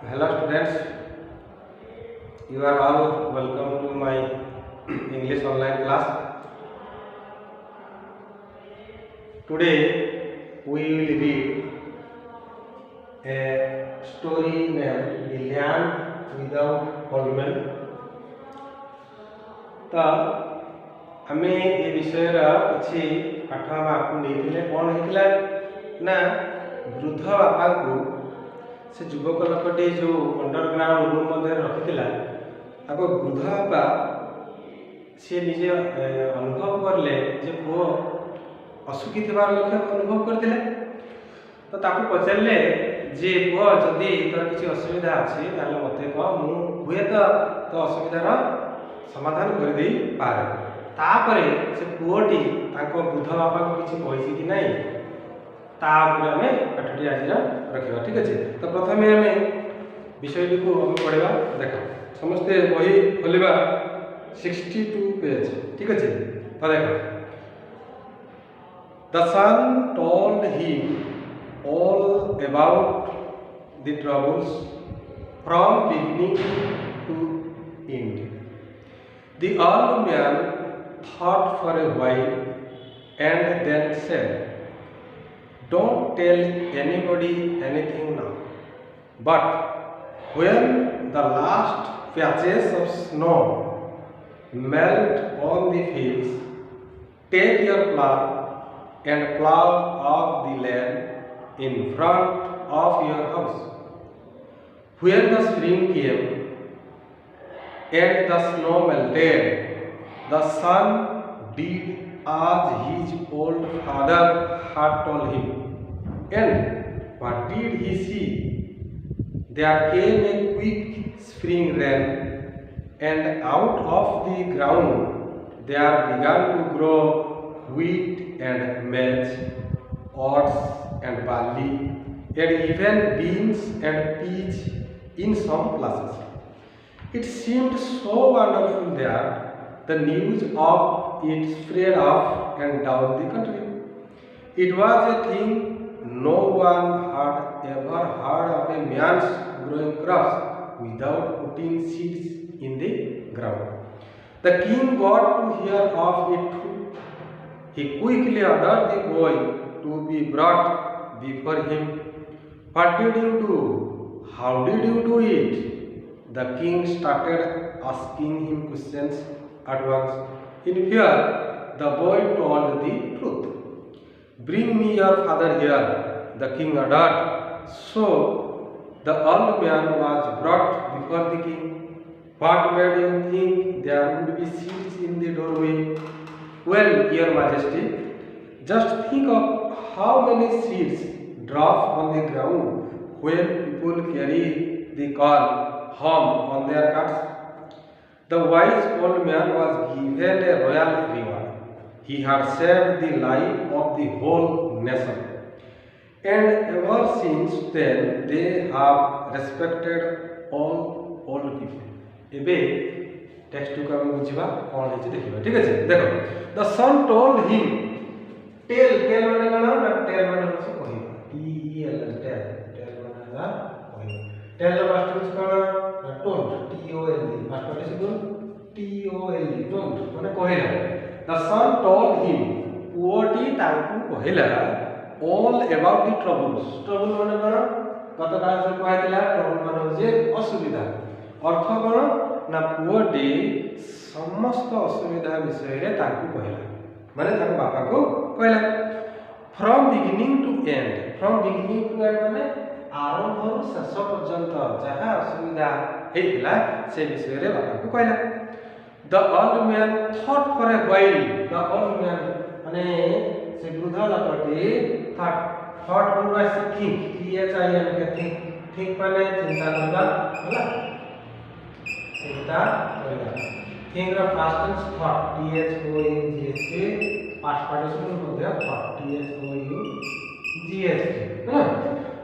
Hello students, you are all welcome to my English online class. Today we will read a story named The Land Without Coalmen. तो आम ए विषय किसी पाठ आपको नहीं कौन होता ना वृद्ध बापा को से युवक लोकटी जो अंडरग्राउंड रूम मध्य रखी वृद्ध बापा सी निजे अनुभव करले जे पुओ असुखी थिबार लक्ष्य अनुभव करते तो ताको पचारे जे पुओ जदि तोर किसी असुविधा अच्छी मत कह मुझे तो असुविधार समाधान कर दे पारे तापरे से पुओटी वृद्ध बापा को किसी कही कि नहीं तापर आम पाठटी आज रखा ठीक अच्छे। तो प्रथम आम विषय को पढ़ा देख समस्ते बही खोलवा 62 पेज ठीक अच्छे। तो देख the son told him all about the troubles from beginning to end. The old man thought for a while and then said, "Don't tell anybody anything now. But when the last patches of snow melt on the fields, take your plow and plow off the land in front of your house. When the spring came and the snow melted, the son did as his old father had told him. And what did he see? There came a quick spring rain, and out of the ground there began to grow wheat and maize, oats and barley, and even beans and peas in some places. It seemed so wonderful that the news of it spread up and down the country. It was a thing no one had ever heard of, a man's growing crops without putting seeds in the ground. The king got to hear of it too. He quickly ordered the boy to be brought before him. What did you do? How did you do it? The king started asking him questions at once. In fear, the boy told the truth. Bring me your father here, the king ordered. So the old man was brought before the king. What made you think there would be seeds in the doorway? Well, your majesty, just think of how many seeds drop on the ground when people carry the corn home on their carts. The wise old man was given a royal reward. He had saved the life of the whole nation. And ever since then, they have respected all old people. एबे text को हम बुझिबा कोन है देखिबा ठीक है देखो the son told him tell tell माने कोन ना टेल माने होछि कहिबा T E L tell tell माने ला कहिबा टेल द मास्टर इज कोन told T O L D master is कोन T O L D told माने कहिला द सन टोल्ड हिम पुओटी तांकु कहिला all about the troubles trouble माने कोन गत काल से कहैतिला ट्रबल माने होछि असुविधा अर्थ कोन ना पुओटी समस्त असुविधा विषय रे तांकु कहिला माने तांको बापा को कहला from beginning to end from beginning to end माने आरंभ रु शेष पर्यंत जहा असुविधा हेतिला से विषय रे बापा को कहला the old man thought for a while the old man माने से वृद्ध लोकटी थॉट करवा से थिंक किए चाहिए हमके थिंक माने चिंता करना होला चिंता करना थिंक रा past tense thought T H O N G S T past participle मध्ये thought T H O U G S T है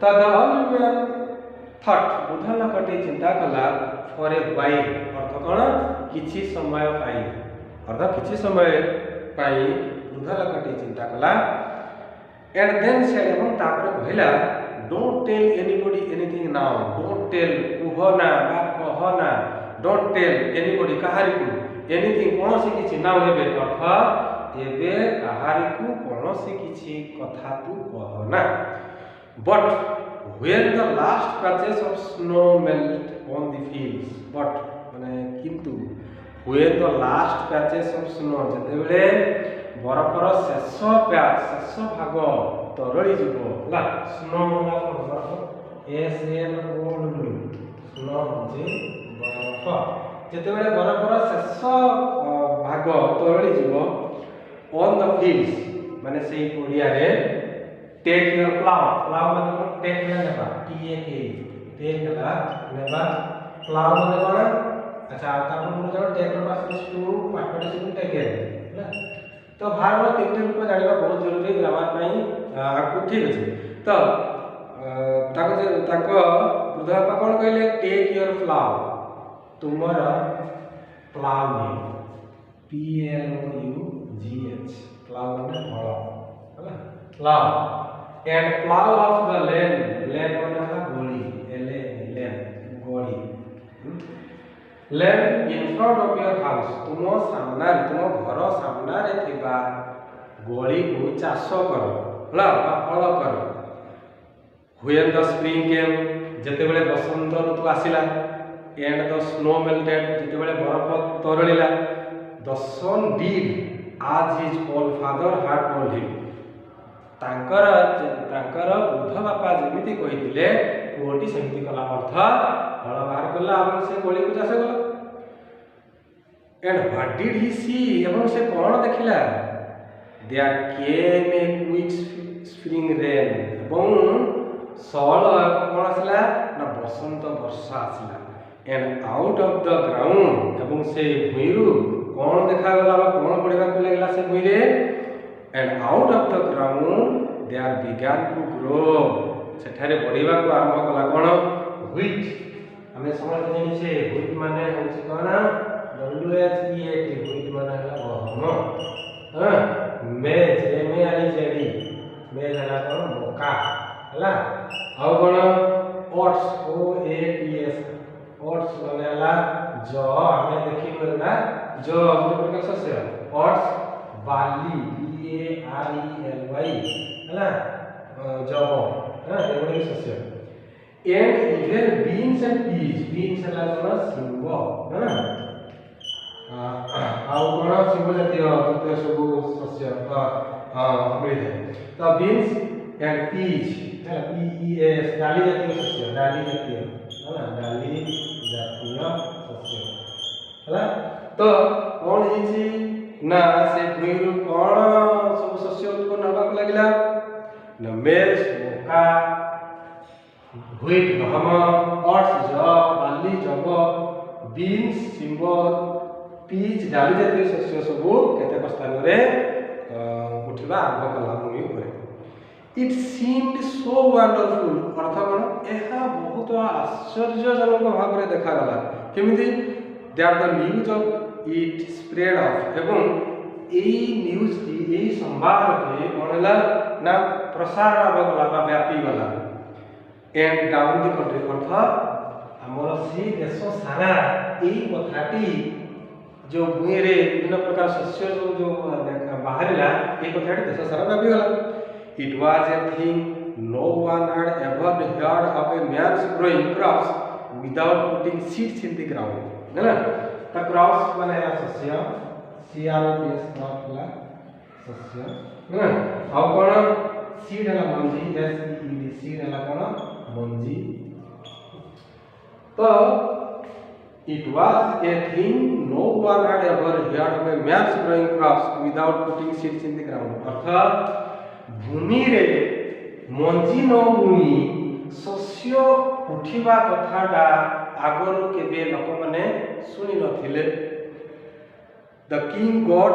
तो द ओल्ड मैन थॉट बुद्ध लोकटी चिंता कला फॉर ए व्हाइल अर्थ कोन किछि समय पाई अर्थ किछि समय पाई बुद्ध लोकटी चिंता कला एंड देन सेड एवं तापर कहला don't tell anybody anything now don't tell कुहना बा कहना डोंट टेल एनीबॉडी कहारी को एनीथिंग कौन सी किछि ना एबे अर्थ एबे कहारी को कौन सी किछि कथा तू कहना but when the last patches of snow melt on the fields but माने किंतु when the last patches of snow जेतेबेले बरफर शेष पैच शेष भाग तरली जीवो ला स्नो होला बरफ S N O W snow जे बरफ जेतेबेले बरफर शेष भाग तरली जीवो ऑन द फील्ड्स माने सेही पड़िया रे टेक योर प्लाउ प्लाउ माने टेक ना नेबा टी ए के टेक ला नेबा प्लाउ माने कोन अच्छा तापर हम जानो टेक ର पास टू पार्टिसिपल टेक ना तो भारत तीन रूप जानिबा बहुत जरूरी ग्रामर पई आपको ठीक अछि तो ताको वृद्धबापा कोन कहले टेक योर प्लाउ तुमर प्लाउ ने P L O U G H plough माने हल होला plough and plough of the land land माने होला गोली एल ए लैंड गोली land in front of your house तुम सामना तुम घर सामना रे थिबा गोली को चाष कर होला हल कर व्हेन द स्प्रिंग केम जेते बेले बसंत ऋतु आसिला एंड द स्नो मेल्टेड जेते बेले बरफ तरलिला द सन डिड आज हिज ओल्ड फादर हाड टोल्ड हिम तांकर वृद्ध बापा जेमिति कहिथिले पुओटी सेमिति कला अर्थ हल बाहर कला आपण से गोली को चाष कला and what did he see एवं से कोन देखिला there came a quick spring rain एवं सल कोन आसला ना बसंत वर्षा आसला and out of the ground एवं से भुइरु कोन देखा गला बा कोन पड़िबा को लागला से भुइरे and out of the ground they are begin to grow सेठारे बढ़िबा को आरंभ कला कोन व्हीट हमें समझ नहीं छे व्हीट माने होछि कोना W H E A T wheat माने हला गहम हां मेज एम ए आई जेड मेज हला कोन मका हला आउ कोन oats O A T S oats माने हला जो हमें देखि परना जो अपने प्रकार शस्य ओट्स बाली B A R E L Y हला जब हां एवढे शस्य and even beans and peas हला कोन सिंबो हां आउ कोन सिंबो जातीय जते सब शस्य मिले तो बीन्स एंड पीज है पी ई एस डाली जातीय शस्य डाली जातीय है डाली जातीय शस्य हला तो कोन हिची ना से भुइरु कोन सब शस्य उत्पन्न होबा को लागिला न मेज मका व्हीट गहम ओट्स ज बाली जब बीन्स सिंबो पीज डाली जातीय शस्य सब केतेक स्थान रे उठिबा आरंभ कला भूमि ऊपर इट सीम्ड सो वंडरफुल अर्थ कोन एहा बहुत आश्चर्यजनक भाव रे देखा गला केमिति that the news of it spread of एवं एई न्यूज की एई संवाद के कोनला ना प्रसार होगला बा व्यापी गला एंड डाउन द कंट्री अर्थ हमर सी देश सारा एई कथाटी जो भूमि रे विभिन्न प्रकार शस्य जो बाहरिला ए कथाटी देश सारा व्यापी गला it was a thing no one had ever heard of a man's growing crops without putting seeds in the ground है ना त क्रॉप्स माने शस्य C R O P S crop ला शस्य है ना आ कोन सीड हला मंजी एस ई डी सीड हला कोन मंजी तो it was a thing no one had ever heard of a man's growing crops without putting seeds in the ground अर्थात भूमि रे मंजी न भूमि शस्य उठिबा कथाटा आगरो केबे लोक माने सुनि नथिले the king got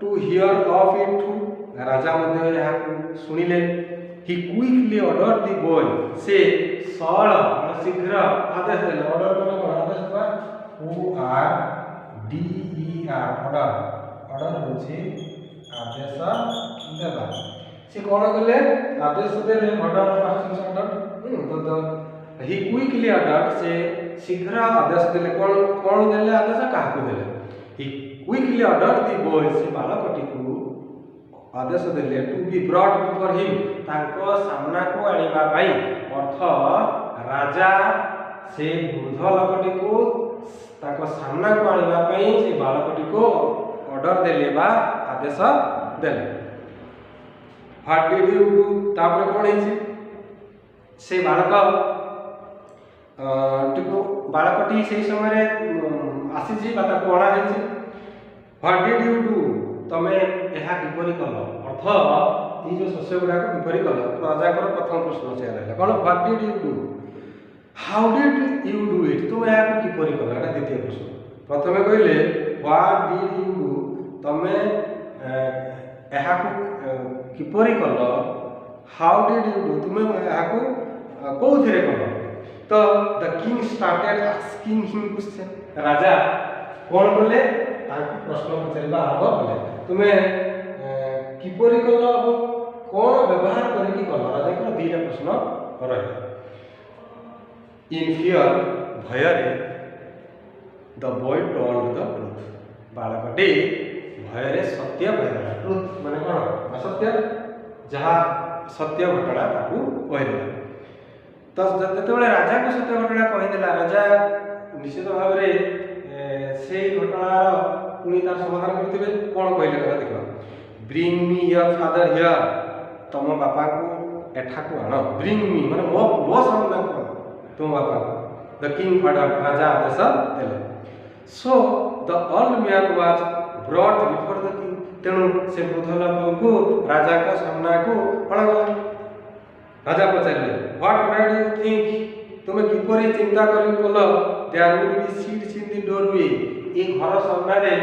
to hear of it too राजा मध्ये यहा सुनिले he quickly ordered the boy से सळ शीघ्र आदेश देले ऑर्डर करले आदेश बा O R D E R order होछि आदेश देबा से कोन करले आदेश देले ऑर्डर पास्ट ऑर्डर तो ही क्विकली ऑर्डर्ड से शीघ्र आदेश देले कौन देले आदेश काहाकू देले he quickly ordered the boy से बालकटी को आदेश देले to be brought before him ताको सामना को आनिबा पई अर्थ राजा से वृद्ध लोकटी को ताको सामना को आनिबा पई से बालकटी को ऑर्डर देले बा आदेश देले व्हाट डिड यू डू तापर कोन हेछि से बालकटी से समय आसी बाता कोणा हेछि व्हाट डिड यू डू तमे एहा किपरि कल अर्थ ई जो शस्य गुडा को किपरि कल राजा को प्रथम प्रश्न से रहला कोन what did you do how did you do it तुम एहा किपरि कल एटा द्वितीय प्रश्न प्रथमे कहले व्हाट डिड यू डू तमे एहा किपरि कल हाउ डिड यू डू तुम एहा कोथिरे कल तो the king started asking him question राजा कोन बोले ताको प्रश्न पचारिबा आरंभ कले तुमे किपरि कल कोन व्यवहार करिकि कल राजा को दीटा प्रश्न रहला इन फियर भयरे the boy told the truth बालकटी भयरे सत्य कहला ट्रुथ माने कोन असत्य जहा सत्य घटना ताकू कहला तो जतेबेले राजा को सत्य घटना कहिदेला राजा निश्चित भाव में से घटनार पुणी तार समाधान करथिबे कोन कहले कथा देखबा bring me your father here तुम बापा को एठा को आनो ब्रिंग मी माने मो सामना को तुम बापा द किंग फादर राजा आदेश देले so the old man was brought before the king तेणु से वृद्ध लोक को राजा का सामना को कोन गला राजा पचारे व्हाट मेड यू थिंक तुम किपरि चिंता करि कल there would be seats in the doorway ए घर सामना रे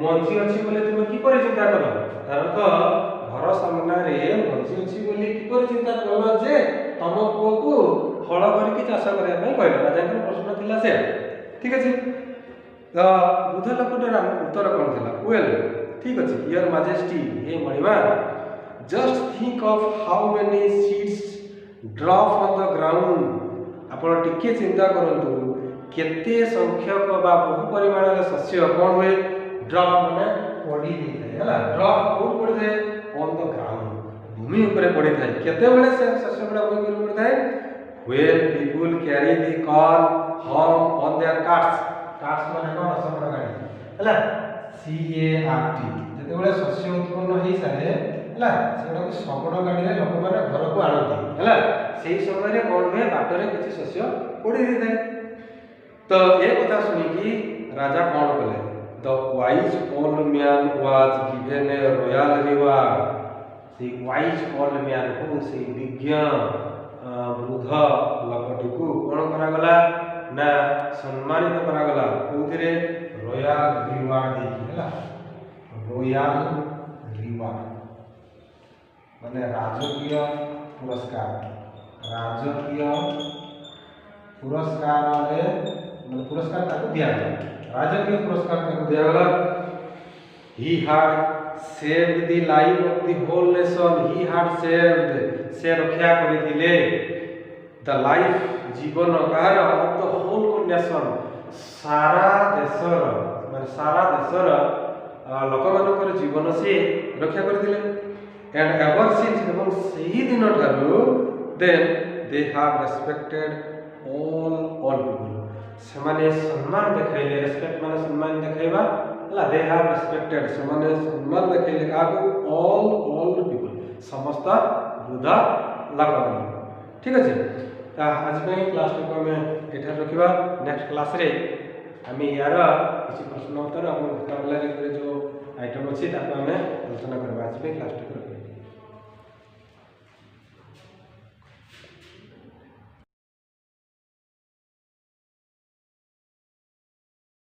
मंजी अछि बोले तुम किपरि चिंता कल तार अर्थ घर सामना रे मंजी अछि बोले किपरि चिंता कल जे तम पुओ को हळ करिकि चाष करिया पई कहला राजा के प्रश्न थिला से ठीक अछि तो वृद्ध लोकटर उत्तर कोन थिला वेल ठीक अछि योर मैजेस्टी हे मणिमा just think of how many seeds drop on the ground आपण टिके चिंता करंतु केते संख्यक बा बहु परिमाण रे शस्य कोन होय ड्रॉप माने पड़ी दै थाए हला ड्रॉप कोन पड़ी थाए ऑन द ग्राउंड भूमि ऊपर पड़ी थाए केते बेले से शस्य गुडा कोन कर पड़ी थाए when people carry the corn home on their carts माने कोन असमण गाड़ी हला सी ए आर टी जते बेले शस्य उत्पन्न होई सारे हला सेटा को शगड़ गाड़ी रे लोक माने घर को आनती हला सेही समय रे कोन भे बाटरे किछि शस्य पड़ी दै थाए तो ए कथा सुनी कि राजा कोन कले the wise old man was given A royal reward से वाइज ओल्ड मैन को से विज्ञ वृद्ध लोकटी को कोन करा गला ना सम्मानित करा गला कोथिरे रॉयल रिवार्ड देखि हला रॉयल रिवार्ड माने राजकीय पुरस्कार रे पुरस्कार ताको दिया गला राजकीय पुरस्कार ताको दिया गला he had saved the life of the whole nation he had saved से रक्षा करिथिले द लाइफ जीवन कार ऑफ द होल नेशन सारा देशर माने सारा देशर लोक मानकर जीवन से रक्षा करिथिले एंड एवर सिंस एवं सही दिन ठारू then they have respected all people semane सम्मान देखाइले रेस्पेक्ट माने सम्मान देखाइबा हला दे हैव रेस्पेक्टेड semane सम्मान देखाइले काको all people समस्त वृद्ध लोकमान ठीक अछि आज पे क्लास को हमें एठा रखिबा नेक्स्ट क्लास रे हमें यार किछि प्रश्न उत्तर हम वोकाबुलारी रे जो आइटम अछि ताको हमें आलोचना करबा आज पे क्लास को रखिबा।